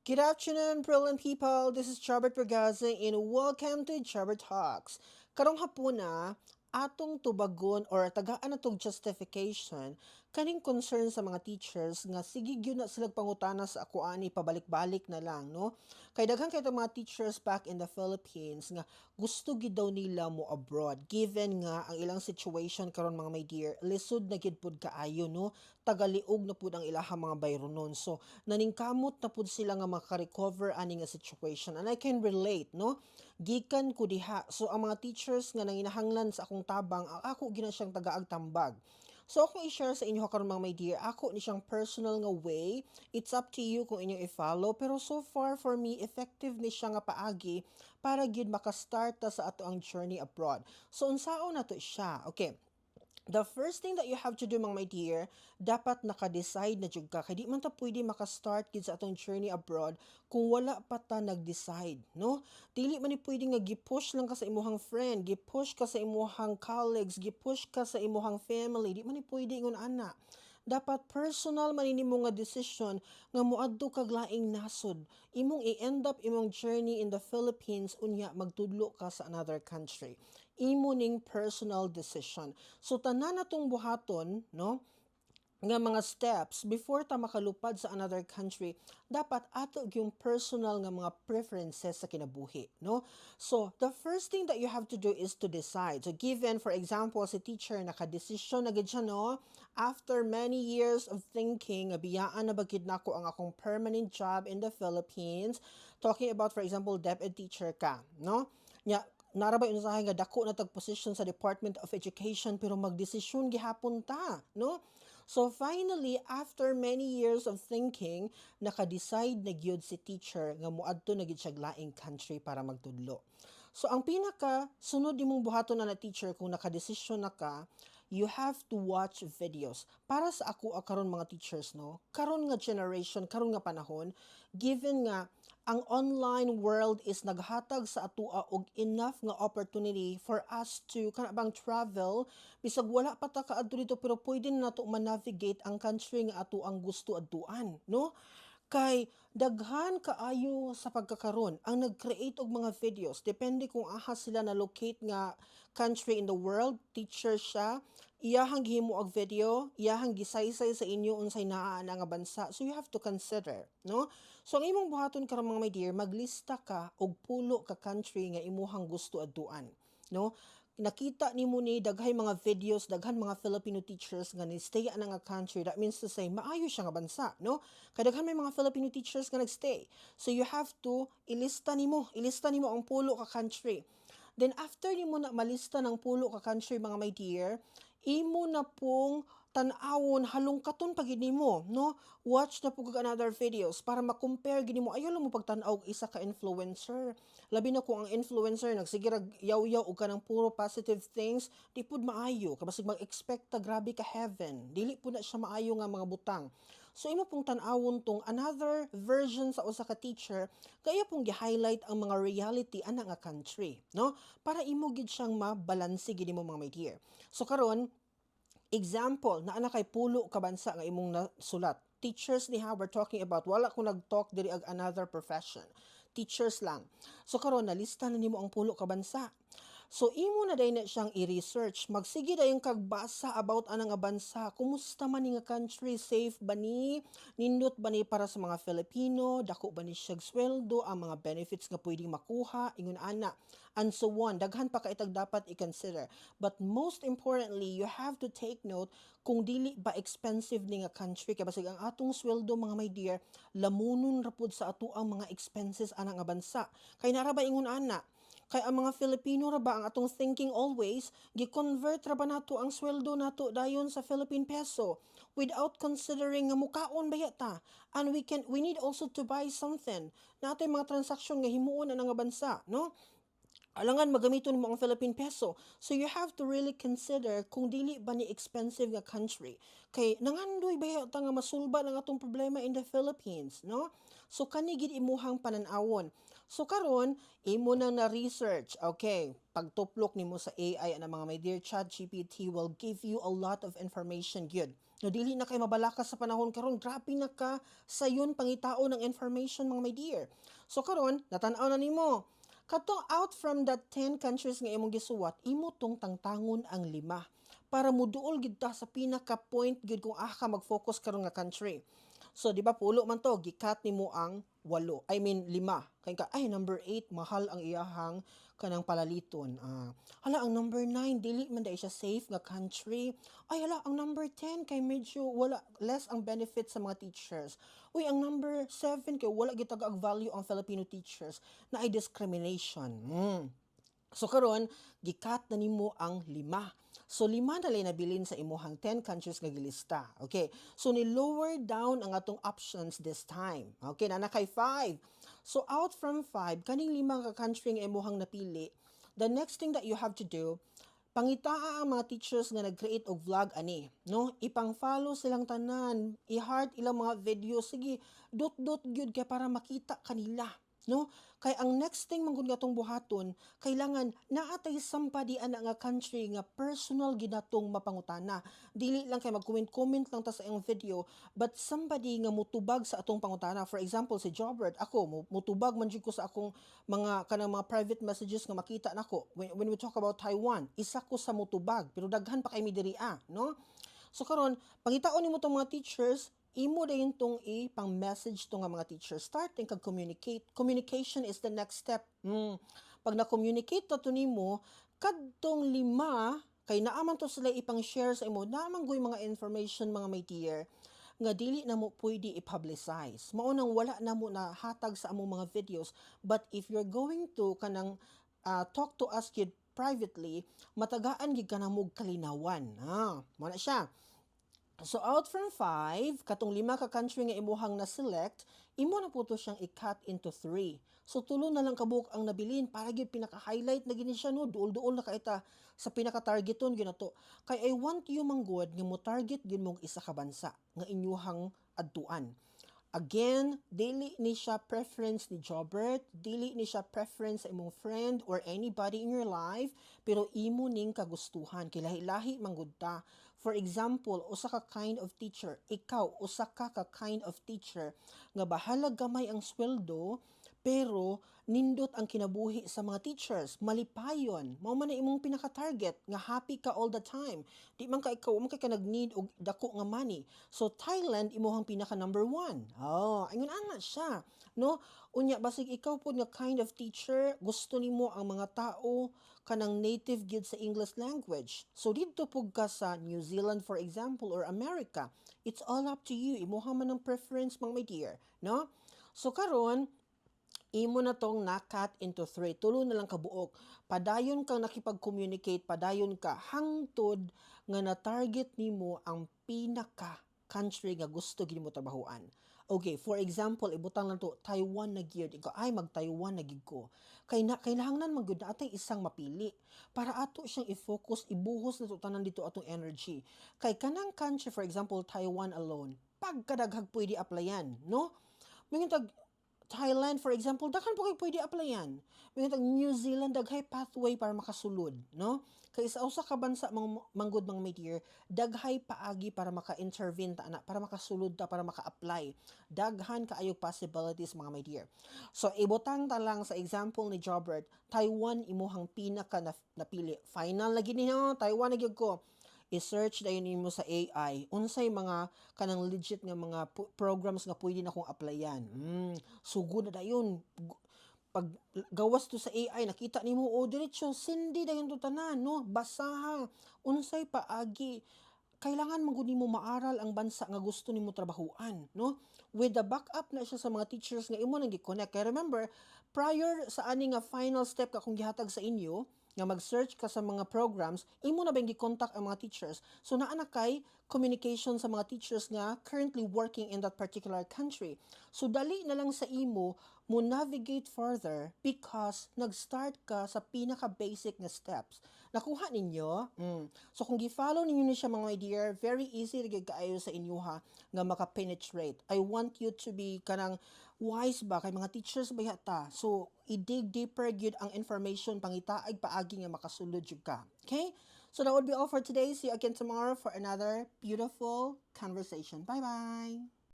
Good afternoon, brilliant people. This is Charbert Vergaza and welcome to Charbert Talks. Karong hapuna, atong tubagon or tagaan natong justification kaning concern sa mga teachers nga sige gyud na sila pangutana sa ako ani pabalik-balik na lang, no? Kay daghan kay mga teachers back in the Philippines nga gusto gid daw nila mo abroad given nga ang ilang situation karon mga my dear, lisod na gid pud kaayo, no? Tagaliog na pud ang ilahang mga bayronon. So naningkamot na pud sila nga maka-recover ani nga situation and I can relate, no? Gikan ko diha. So ang mga teachers nga nanginahanglan sa akong tabang, ako gina siyang tagaag tambag. So akong i-share sa inyo karon mga my dear, ako ni siyang personal nga way. It's up to you kung inyong i-follow, pero so far for me effective ni siya nga paagi para gyud maka-start ta sa ato ang journey abroad. So unsaon na to siya? Okay. The first thing that you have to do mga my dear, dapat naka-decide na jud ka. Kaya di man ta pwede maka-start gid sa atong journey abroad kung wala pa ta nag-decide, no? Dili man ni pwede nga gi-push lang ka sa imuhang friend, gi-push ka sa imuhang colleagues, gi-push ka sa imuhang family. Di man ni pwede ingon ana. Dapat personal man nimo nga decision nga moadto kag laing nasod. Imong i-end up imong journey in the Philippines unya magtudlo ka sa another country. Imo ning personal decision. So tanan natong buhaton, no? Nga mga steps before ta makalupad sa another country, dapat ato yung personal nga mga preferences sa kinabuhi, no? So the first thing that you have to do is to decide. So given for example si teacher naka-desisyon na gid siya, no, after many years of thinking nga biyaan na bagid nako ang akong permanent job in the Philippines, talking about for example DepEd teacher ka, no, nya narabay unasahay nga dako na tag position sa Department of Education pero magdesisyon gihapon ta, no? So finally, after many years of thinking, naka-decide na gyud si teacher nga moadto na gyud siya laing country para magtudlo. So ang pinaka sunod nimong buhaton na teacher kung naka-desisyon na ka, you have to watch videos. Para sa ako karon mga teachers, no, karon nga generation, karon nga panahon, given nga ang online world is naghatag sa atua og enough nga opportunity for us to kanabang travel bisag wala pa ta kaadto dito pero pwede na nato man-navigate ang country nga ato ang gusto adtuan, no? Kay daghan kaayo sa pagkakaron ang nag-create og mga videos depende kung aha sila na locate nga country in the world, teacher siya, iyahang gihimo og video, iyahang gisaysay sa inyo unsay naa na nga bansa. So you have to consider, no? So ang imong buhaton karon mga my dear, maglista ka og pulo ka country nga imuhang gusto adtuan, no? Nakita nimo ni daghay mga videos, daghan mga Filipino teachers nga ni-stay na nga country. That means to say maayo siya nga bansa, no? Kay daghan may mga Filipino teachers nga nagstay. So you have to ilista nimo ang pulo ka country. Then after nimo na malista ng pulo ka country mga my dear, imo na pong tan-awon halongkaton pa gid nimo, no? Watch na po kag another videos para ma-compare gid nimo. Ayaw lang mo pagtan-aw og isa ka influencer. Labi na kung ang influencer nagsige rag yaw-yaw og kanang puro positive things, di pud maayo. Kabasig mag-expect ta grabe ka heaven. Dili pud na siya maayo nga mga butang. So imo pong tan-awon tong another version sa usa ka teacher, kaya pong gi-highlight ang mga reality ana nga country, no? Para imo gid siyang mabalanse gid nimo mga my dear. So karon, example, naa na kay pulo ka bansa nga imong nasulat. Teachers ni ha, we're talking about, wala ko nag-talk diri ag another profession. Teachers lang. So karon nalista na nimo ang pulo ka bansa. So imo na day na siyang i-research. Magsige dayon kag basa about ana nga bansa. Kumusta man ni nga country, safe ba ni? Nindot ba ni para sa mga Filipino? Dako ba ni siya sweldo, ang mga benefits nga pwedeng makuha, ingon ana, and so on. Daghan pa kaitag dapat i-consider. But most importantly, you have to take note kung dili ba expensive ni nga country kay basig ang atong sweldo mga my dear, lamunon ra pud sa ato ang mga expenses ana nga bansa. Kay nara ba ingon ana, kay ang mga Filipino ra ba ang atong thinking always, gi-convert ra ba nato ang sweldo nato dayon sa Philippine peso without considering nga mukaon ba yata. And we need also to buy something. Natay mga transaksyon nga himuon na nga bansa, no? Alangan magamiton mo ang Philippine peso. So you have to really consider kung dili ba ni expensive nga country. Kay nangandoy ba ta nga masulba ng atong problema in the Philippines, no? So kani gid imuhang pananawon. So karon imo na na research. Okay, pagtuplok nimo sa AI ana mga my dear, ChatGPT will give you a lot of information gyud. No dili na kay mabalaka sa panahon karon, grabe na ka sayon pangitao ng information mga my dear. So karon natan-aw na nimo. Katong out from the 10 countries nga imong gisuwat, imo tong tangtangon ang 5 para muduol gid ta sa pinaka point gid kung ka mag-focus karon nga country. So di ba pulo man to, gikat nimo ang 8. I mean 5. Kay ka ay number 8 mahal ang iyahang kanang palaliton. Hala ang number 9 dili man dai siya safe nga country. Ay hala ang number 10 kay medyo wala less ang benefit sa mga teachers. Uy ang number 7 kay wala gid taga value ang Filipino teachers na ay discrimination. So karon gikat na nimo ang 5. So 5 na lang nabilin sa imuhang 10 countries nga gilista. Okay. So ni lower down ang atong options this time. Okay, na kay 5. So out from 5 kaning 5 ka country nga imuhang napili, the next thing that you have to do, pangitaa ang mga teachers nga nag-create og vlog ani, no? Ipang-follow silang tanan, i-heart ilang mga video, sige, dot-dot gyud kay para makita kanila, no? Kay ang next thing man gud gatong buhaton, kailangan naatay sampadian nga country nga personal ginatong mapangutana. Dili lang kay mag-comment lang ta sa iyang video, but somebody nga mutubag sa atong pangutana. For example, si Jobert, ako mutubag man jud ko sa akong mga kanang mga private messages nga makita nako. When we talk about Taiwan, isa ko sa mutubag, pero daghan pa kay mi diri no? So karon, pangitaon nimo tong mga teachers, imo dayon tong ipang-message to nga mga teachers. Starting kag communicate. Communication is the next step. Pag na-communicate to nimo, kadtong 5, kay naaman to sila ipang-share sa imo, naaman goy mga information mga may dear, nga dili na mo pwede i-publicize. Mao nang wala na mo na hatag sa among mga videos. But if you're going to kanang talk to us kid privately, matagaan gid ka na mo kalinawan. Mo na siya. So out from 5, katong 5 ka country nga imuhang na-select, imo na po to siyang i-cut into 3. So tulo na lang kabuk ang nabilin para gyud pinaka-highlight na gini siya no, duol-duol na kaita sa pinaka-targeton gyud nato. Kay I want you manggod nga mo target gyud mong isa ka bansa nga inyuhang adtuan. Again, dili ni siya preference ni Jobert, dili ni siya preference sa imong friend or anybody in your life, pero imo ning kagustuhan, kay lahi-lahi manggud ta. For example, usa ka kind of teacher, ikaw usa ka kind of teacher nga bahala gamay ang sweldo, pero nindot ang kinabuhi sa mga teachers, malipayon, mao man na imong pinaka-target nga happy ka all the time. Di man ka ikaw, man ka nag-need og dako nga money. So Thailand imuhang pinaka number 1. Ayun ana siya, no? Unya basig ikaw pod nga kind of teacher, gusto nimo ang mga tao kanang native gyud sa English language. So didto pug ka sa New Zealand for example or America. It's all up to you. Imuha man ang preference mga my dear, no? So karon imo na tong na-cut into 3. Tulo na lang kabuok. Padayon kang nakipag-communicate, padayon ka hangtod nga na-target nimo ang pinaka country nga gusto gid mo trabahoan. Okay, for example, ibutang lang to Taiwan na gyud. Ikaw ay mag-Taiwan na gyud ko. Kay na kailangan man gud natay isang mapili para ato siyang i-focus, ibuhos na to tanan dito atong energy. Kay kanang country for example Taiwan alone, pagkadaghag pwede applyan, no? Mingitag Thailand, for example, daghan po kayo pwede applyan. May New Zealand, daghay pathway para makasulod, no? Kay sa usa ka bansa manggod mga my dear, daghay paagi para maka-intervene ta ana, para makasulod ta, para maka-apply. Daghan kaayog possibilities mga my dear. So ibutang ta lang sa example ni Jobert, Taiwan imuhang pinaka napili. Final lagi niyo, Taiwan na gyud ko. I-search dayon nimo sa AI unsay mga kanang legit nga mga programs nga pwede na kong applyan. Sugod na dayon. Pag gawas to sa AI, nakita nimo diretso sindi dayon to tanan, no? Basaha unsay paagi. Kailangan man gud nimo maaral ang bansa nga gusto nimo trabahuan, no? With the backup na siya sa mga teachers nga imo nang gi-connect. Kay remember, prior sa ani nga final step ka kung gihatag sa inyo, nga mag-search ka sa mga programs, imo na ba gi-contact ang mga teachers? So naa na kay communication sa mga teachers nga currently working in that particular country. So dali na lang sa imo mo navigate further because nag-start ka sa pinaka-basic na steps. Nakuha ninyo? So kung gi-follow ninyo ni siya mga my dear, very easy ra kaayo sa inyo ha nga maka-penetrate. I want you to be kanang wise ba kay mga teachers ba yata. So i-dig deeper gyud ang information pangitaag paagi nga makasulod jud ka. Okay? So that would be all for today. See you again tomorrow for another beautiful conversation. Bye bye.